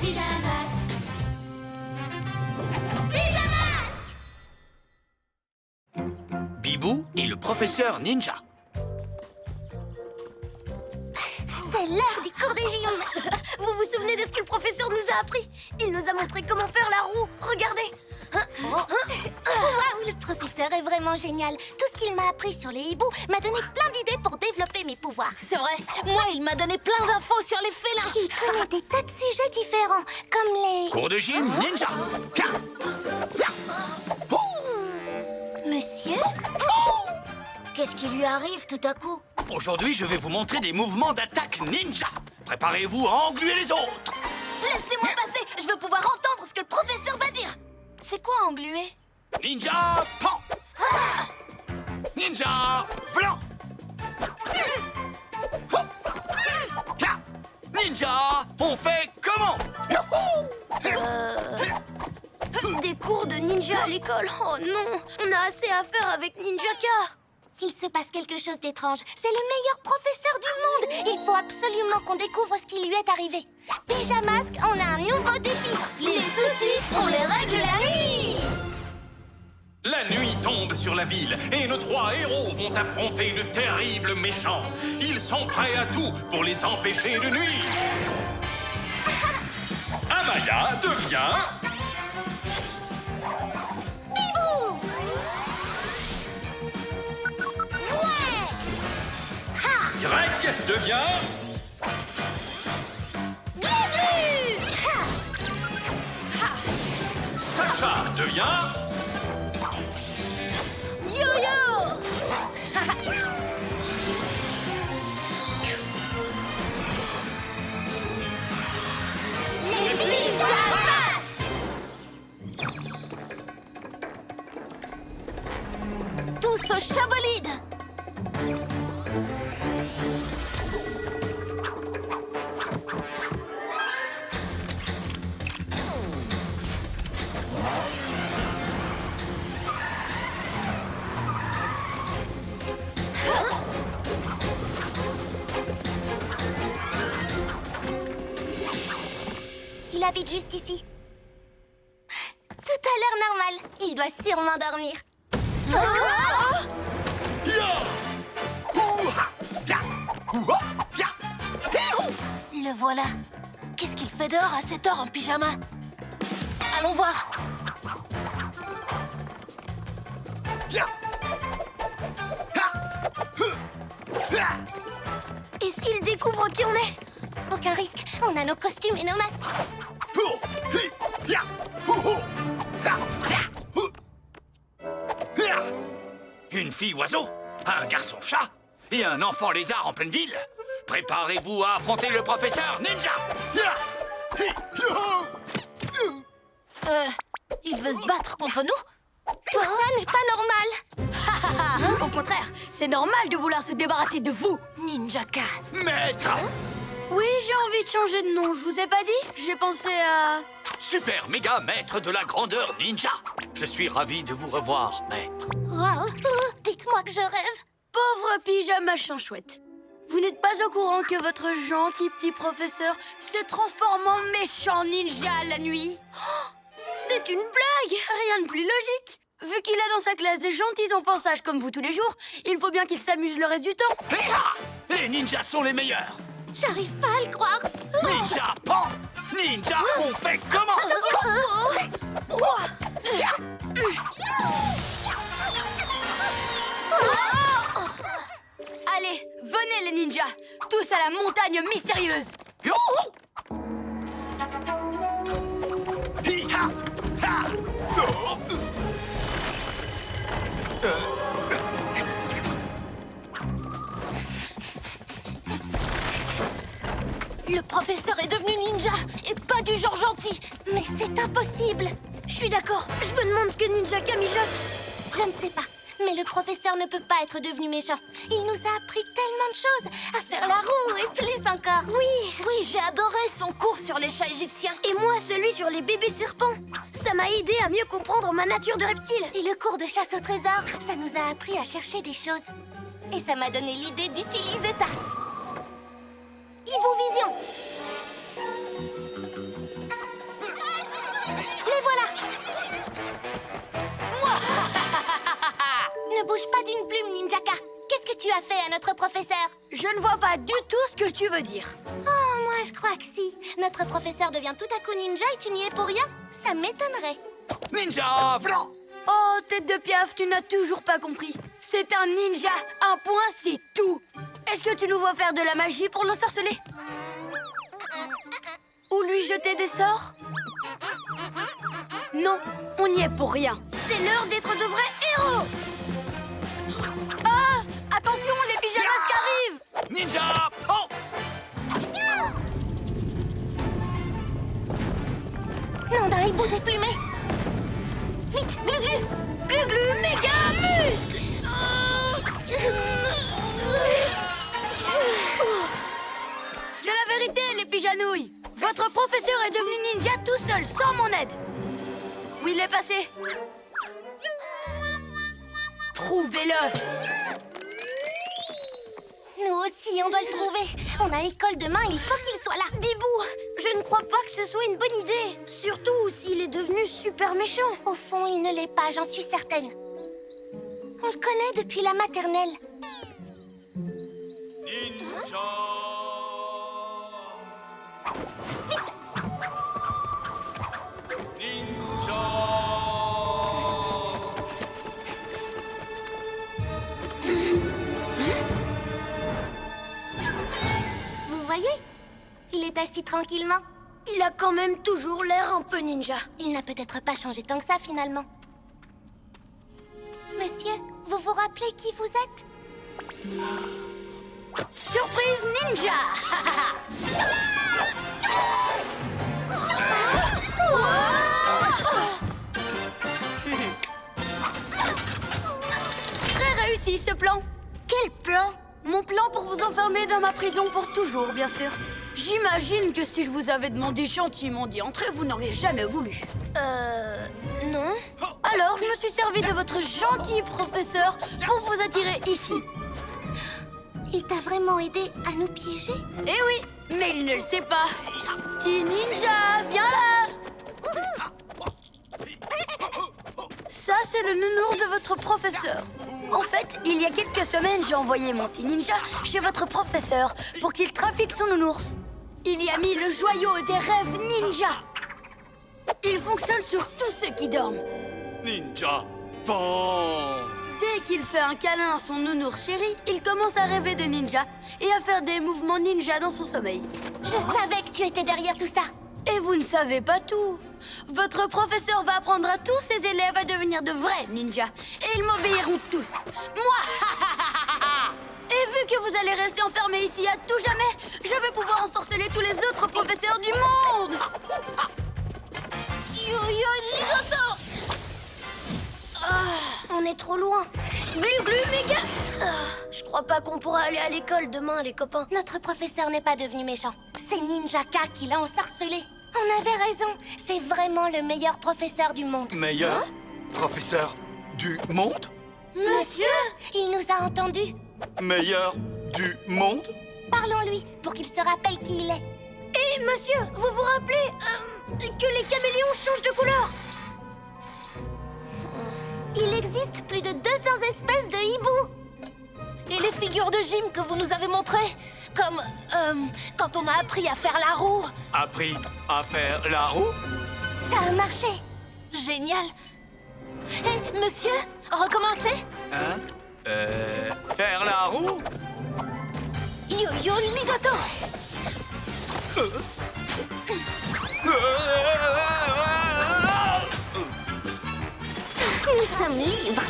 pyjamas. Pyjamas! Bibou et le professeur Ninja. C'est l'heure du cours de gym. Vous vous souvenez de ce que le professeur nous a appris? Il nous a montré comment faire la roue. Regardez. Waouh, le professeur est vraiment génial. Tout ce qu'il m'a appris sur les hiboux m'a donné plein d'idées pour développer mes pouvoirs. C'est vrai. Moi, il m'a donné plein d'infos sur les félins. Il connaît des tas de sujets différents, comme les... Cours de gym Ninja. Monsieur? Qu'est-ce qui lui arrive tout à coup? Aujourd'hui, je vais vous montrer des mouvements d'attaque ninja. Préparez-vous à engluer les autres. Laissez-moi passer. Je veux pouvoir entendre ce que le professeur va dire. C'est quoi engluer? Ninja pan. Ninja blanc. Ninja, on fait comment? Des cours de ninja à l'école? Oh non, on a assez à faire avec Ninjaka. Il se passe quelque chose d'étrange. C'est le meilleur professeur du monde. Il faut absolument qu'on découvre ce qui lui est arrivé. Pyjamasque, on a un nouveau défi. Les soucis, on les règle la nuit. La nuit tombe sur la ville et nos trois héros vont affronter de terribles méchants. Ils sont prêts à tout pour les empêcher de nuire. Amaya devient... Bibou! Greg devient... Sacha devient... Yo-yo. Les pyjamas! Tous au chabolide. Il habite juste ici. Tout a l'air normal. Il doit sûrement dormir. Le voilà. Qu'est-ce qu'il fait dehors à cette heure en pyjama? Allons voir. Et s'il découvre qui on est? Aucun risque. On a nos costumes et nos masques. Une fille oiseau, un garçon chat et un enfant lézard en pleine ville. Préparez-vous à affronter le professeur Ninja. Il veut se battre contre nous? Tout ça n'est pas normal. Au contraire, c'est normal de vouloir se débarrasser de vous, Ninjaka. Maître. Oui, j'ai envie de changer de nom, je vous ai pas dit? J'ai pensé à... Super méga maître de la grandeur ninja. Je suis ravi de vous revoir, maître. Wow. Dites-moi que je rêve. Pauvre pyjama machin chouette. Vous n'êtes pas au courant que votre gentil petit professeur se transforme en méchant ninja la nuit? Oh, c'est une blague, rien de plus logique. Vu qu'il a dans sa classe des gentils enfants sages comme vous tous les jours, il faut bien qu'il s'amuse le reste du temps. Les ninjas sont les meilleurs. J'arrive pas à le croire. Ninja pan. Ninja, on fait comment? Allez, venez les ninjas, tous à la montagne mystérieuse. Youhou! Hi-ha! Ha! Oh! Le professeur est devenu ninja et pas du genre gentil. Mais c'est impossible. Je suis d'accord, je me demande ce que Ninjaka mijote. Je ne sais pas. Mais le professeur ne peut pas être devenu méchant. Il nous a appris tellement de choses. À faire la roue et plus encore. Oui, j'ai adoré son cours sur les chats égyptiens. Et moi, celui sur les bébés serpents. Ça m'a aidé à mieux comprendre ma nature de reptile. Et le cours de chasse au trésor, ça nous a appris à chercher des choses. Et ça m'a donné l'idée d'utiliser ça. Hibovision. notre professeur. Je ne vois pas du tout ce que tu veux dire. Oh, moi je crois que si. Notre professeur devient tout à coup ninja et tu n'y es pour rien. Ça m'étonnerait. Ninja Flan! Oh, tête de piaf, tu n'as toujours pas compris. C'est un ninja, un point, c'est tout. Est-ce que tu nous vois faire de la magie pour l'ensorceler? Ou lui jeter des sorts? Non, on n'y est pour rien. C'est l'heure d'être de vrais héros. Ah! Attention, les pyjamas arrivent! Ninja! Oh! Non, d'un hibou déplumé. Vite, Glu-Glu! Glu-glu, méga muscle! C'est la vérité, les pyjanouilles. Votre professeur est devenu ninja tout seul, sans mon aide. Où il est passé? Trouvez-le! Nous aussi, on doit le trouver. On a école demain, il faut qu'il soit là. Bibou, je ne crois pas que ce soit une bonne idée. Surtout s'il est devenu super méchant. Au fond, il ne l'est pas, j'en suis certaine. On le connaît depuis la maternelle. Ninja! Ninja! Vous voyez? Il est assis tranquillement. Il a quand même toujours l'air un peu ninja. Il n'a peut-être pas changé tant que ça, finalement. Monsieur, vous vous rappelez qui vous êtes? Surprise ninja! Très réussi ce plan. Quel plan? Mon plan pour vous enfermer dans ma prison pour toujours, bien sûr. J'imagine que si je vous avais demandé gentiment d'y entrer, vous n'auriez jamais voulu. Non. Alors, je me suis servi de votre gentil professeur pour vous attirer ici. Il t'a vraiment aidé à nous piéger? Eh oui, mais il ne le sait pas. Petit ninja, viens là! Ça, c'est le nounours de votre professeur. En fait, il y a quelques semaines, j'ai envoyé mon petit ninja chez votre professeur pour qu'il trafique son nounours. Il y a mis le joyau des rêves ninja. Il fonctionne sur tous ceux qui dorment. Ninja! Bon! Dès qu'il fait un câlin à son nounours chéri, il commence à rêver de ninja et à faire des mouvements ninja dans son sommeil. Je savais que tu étais derrière tout ça. Et vous ne savez pas tout. Votre professeur va apprendre à tous ses élèves à devenir de vrais ninjas. Et ils m'obéiront tous. Moi. Et vu que vous allez rester enfermés ici à tout jamais, je vais pouvoir ensorceler tous les autres professeurs du monde. Yo-yo, Ligoto! On est trop loin. Glu-glu, méga. Je crois pas qu'on pourra aller à l'école demain, les copains. Notre professeur n'est pas devenu méchant. C'est Ninjaka qui l'a ensorcelé. On avait raison. C'est vraiment le meilleur professeur du monde. Meilleur professeur du monde? Monsieur, il nous a entendus. Meilleur du monde? Parlons-lui pour qu'il se rappelle qui il est. Et monsieur, vous vous rappelez que les caméléons changent de couleur? Il existe plus de 200 espèces de hiboux. Et les figures de gym que vous nous avez montrées? Comme, quand on a appris à faire la roue. Appris à faire la roue? Ça a marché. Génial. Hé, monsieur, recommencez. Hein? Faire la roue? Yo-yo, Ligoto. Nous sommes libres.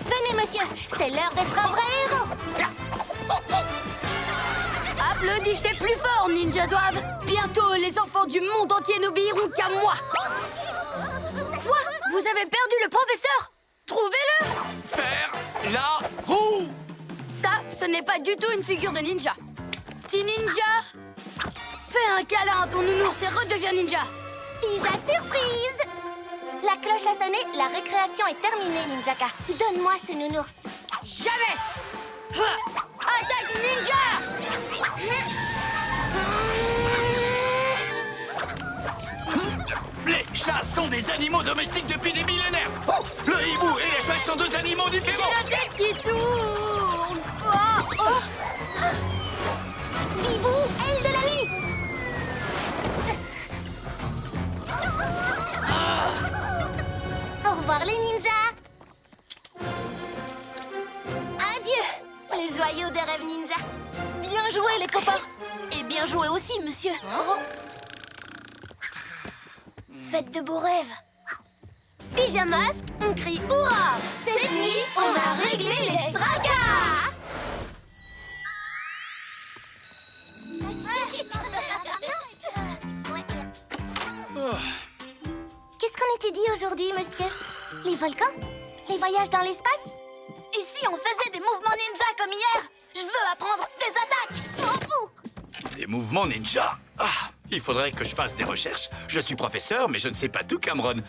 Venez, monsieur, c'est l'heure d'être un vrai héros. Applaudissez plus fort, Ninja Zouave. Bientôt, les enfants du monde entier n'obéiront qu'à moi. Quoi? Vous avez perdu le professeur? Trouvez-le! Faire la roue! Ça, ce n'est pas du tout une figure de ninja. Petit ninja, fais un câlin à ton nounours et redeviens ninja. Pija surprise. La cloche a sonné, la récréation est terminée, Ninjaka. Donne-moi ce nounours. Jamais! Ha! Attaque ninja! Les chats sont des animaux domestiques depuis des millénaires! Oh, le hibou et les chouettes sont deux animaux différents! J'ai la tête qui tourne! Oh! joué aussi, monsieur. Faites de beaux rêves. Pyjamasque, on crie hurrah! Cette nuit, on a réglé les tracas. Qu'est-ce qu'on était dit aujourd'hui, monsieur? Les volcans? Les voyages dans l'espace? Et si on faisait des mouvements ninja comme hier? Je veux apprendre des attaques! Des mouvements ninja. Ah, il faudrait que je fasse des recherches. Je suis professeur, mais je ne sais pas tout, Cameron.